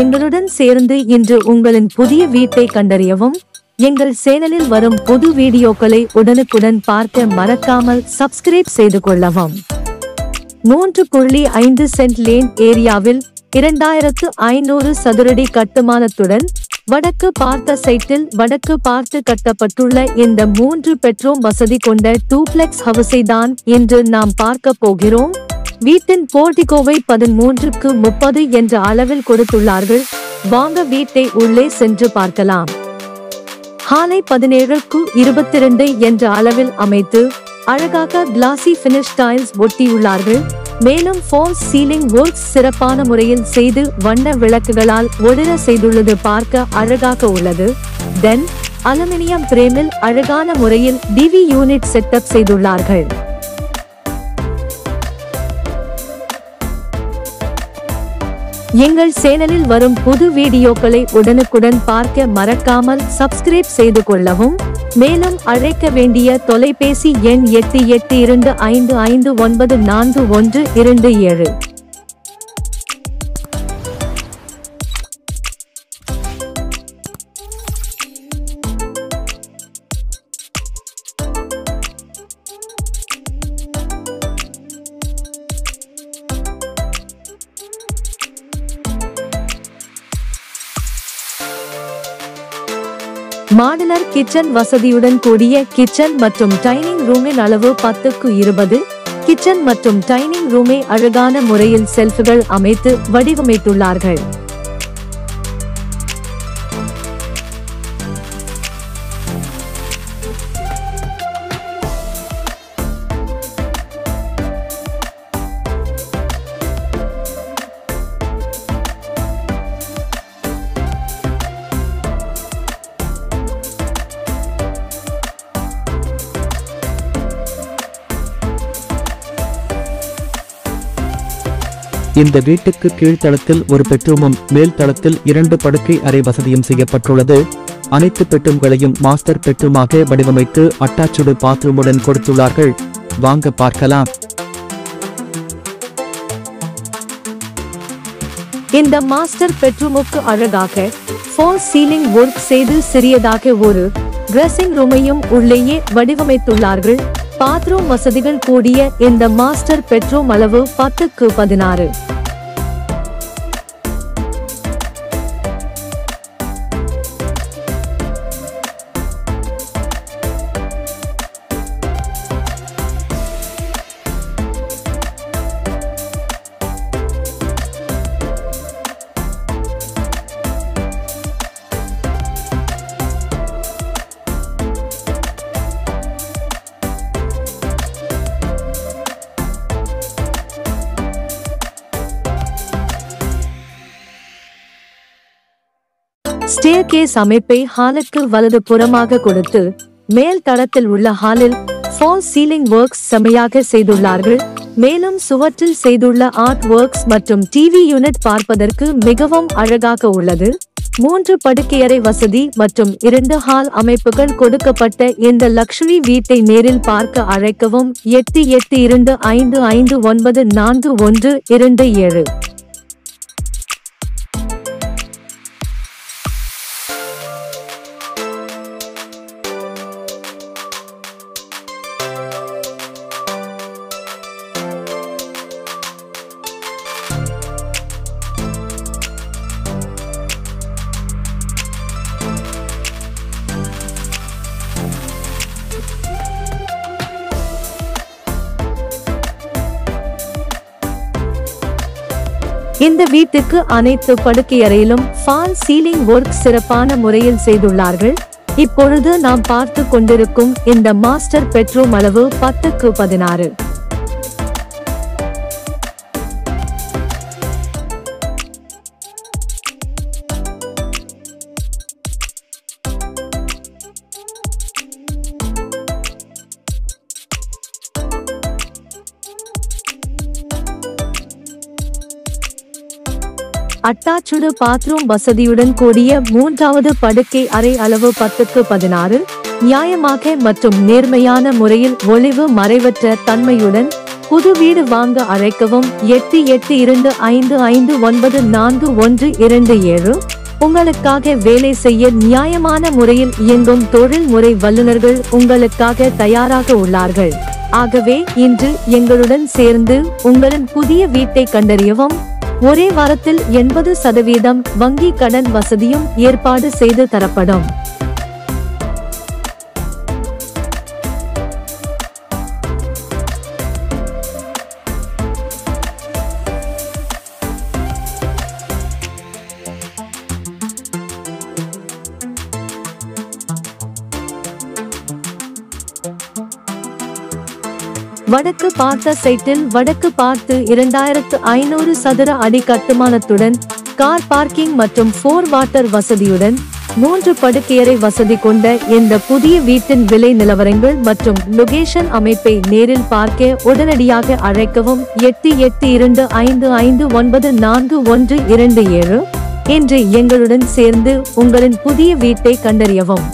எங்களுடன் சேர்ந்து இன்று உங்களின் புதிய வீட்டை கண்டறியவும். எங்கள் சேனலில் வரும் புது வீடியோக்களை உடனுக்குடன் பார்க்க மறக்காமல் சப்ஸ்கிரைப் செய்து கொள்ளவும். 3.5 சென்ட் லேன் ஏரியாவில் 2500 சதுரடி கட்டுமானத்துடன் வடக்கு பார்த்த சைட்டில் வடக்கு பார்த்து கட்டப்பட்டுள்ள இந்த 3 பெட்ரூம் வசதி கொண்ட டூப்ளெக்ஸ் ஹவுஸை தான் இன்று நாம் பார்க்க போகிறோம். வீட்டின் போர்டிகோவை 13:30 என்ற அளவில் கொடுத்துள்ளார்கள். வாங்க வீட்டை உள்ளே சென்று பார்க்கலாம். ஹாலை 17:22 என்ற அளவில் அமைத்து அழகாக கிளாசி பினிஷ் டைல்ஸ் ஒட்டியுள்ளார்கள். மேலும் ஃபால்ஸ் சீலிங் ஒர்க்ஸ் சிறப்பான முறையில் செய்து வண்ண விளக்குகளால் ஒளிர செய்துள்ளது பார்க்க அழகாக உள்ளது. தென் அலுமினியம் பிரேமில் அழகான முறையில் டிவி யூனிட் செட்டப் செய்துள்ளார்கள். எங்கள் சேனலில் வரும் புது வீடியோக்களை உடனுக்குடன் பார்க்க மறக்காமல் சப்ஸ்கிரைப் செய்து கொள்ளவும். மேலும் அழைக்க வேண்டிய தொலைபேசி எண் 8825594127. மாடுலர் கிச்சன் வசதியுடன் கூடிய கிச்சன் மற்றும் டைனிங் ரூமின் அளவு 10:20. கிச்சன் மற்றும் டைனிங் ரூமை அழகான முறையில் செல்ஃப்கள் அமைத்து வடிவமைத்துள்ளார்கள். இந்த வீட்டுக்கு கீழ்த்தளத்தில் ஒரு பெட்ரூமும் மேல் தளத்தில் 2 படுக்கை அறை வசதியும் செய்யப்பட்டுள்ளது. அனைத்து பெட்ரூம்களையும் மாஸ்டர் பெட்ரூமாக வடிவமைத்து அட்டாச்சுடு பாத்ரூமுடன் கொடுத்துள்ளார்கள். வாங்க பார்க்கலாம். இந்த மாஸ்டர் பெட்ரூமுக்கு அழகாக ஃபால்ஸ் சீலிங் ஒர்க் செய்து சிறியதாக ஒரு ட்ரெஸ்ஸிங் ரூமையும் உள்ளேயே வடிவமைத்துள்ளார்கள். பாத்ரூம் வசதிகள் கூடிய இந்த மாஸ்டர் பெட்ரூம் அளவு 10:16. ஸ்டேர்கேஸ் அமைப்பை ஹாலுக்கு வலது புறமாக கொடுத்து மேல் தளத்தில் உள்ள ஹாலில் ஃபால்ஸ் சீலிங் ஒர்க்ஸ் செமையாக செய்துள்ளார்கள். மேலும் சுவற்றில் செய்துள்ள ஆர்ட் ஒர்க்ஸ் மற்றும் டிவி யூனிட் பார்ப்பதற்கு மிகவும் அழகாக உள்ளது. 3 படுக்கையறை வசதி மற்றும் 2 ஹால் அமைப்புகள் கொடுக்கப்பட்ட இந்த லக்ஸுரி வீட்டை நேரில் பார்க்க அழைக்கவும். 8825594127. இந்த வீட்டுக்கு அனைத்து படுக்கையறையிலும் ஃபால் சீலிங் ஒர்க் சிறப்பான முறையில் செய்துள்ளார்கள். இப்பொழுது நாம் பார்த்து கொண்டிருக்கும் இந்த மாஸ்டர் பெட்ரூம் அளவு 10:16. அட்டாச்சுடு பாத்ரூம் வசதியுடன் கூடிய 3வது படுக்கை அறை அளவு 10:16. நியாயமாக மற்றும் நேர்மையான முறையில் ஒளிவு மறைவற்ற தன்மையுடன் புது வீடு வாங்க அழைக்கவும் 882555941227. உங்களுக்காக வேலை செய்ய நியாயமான முறையில் இயங்கும் தொழில்முறை வல்லுநர்கள் உங்களுக்காக தயாராக உள்ளார்கள். ஆகவே இன்று எங்களுடன் சேர்ந்து உங்களின் புதிய வீட்டை கண்டறியவும். ஒரே வாரத்தில் 80% வங்கி கடன் வசதியும் ஏற்பாடு செய்து தரப்படும். வடக்கு பார்த்த சைட்டில் வடக்கு பார்த்து 2500 சதுர அடி கட்டுமானத்துடன் கார் பார்க்கிங் மற்றும் 4 வாட்டர் வசதியுடன் 3 படுக்கையறை வசதி கொண்ட இந்த புதிய வீட்டின் விலை நிலவரங்கள் மற்றும் லொகேஷன் அமைப்பை நேரில் பார்க்க உடனடியாக அழைக்கவும் 882555941227 என்று எங்களுடன் சேர்ந்து உங்களின் புதிய வீட்டை கண்டறியவும்.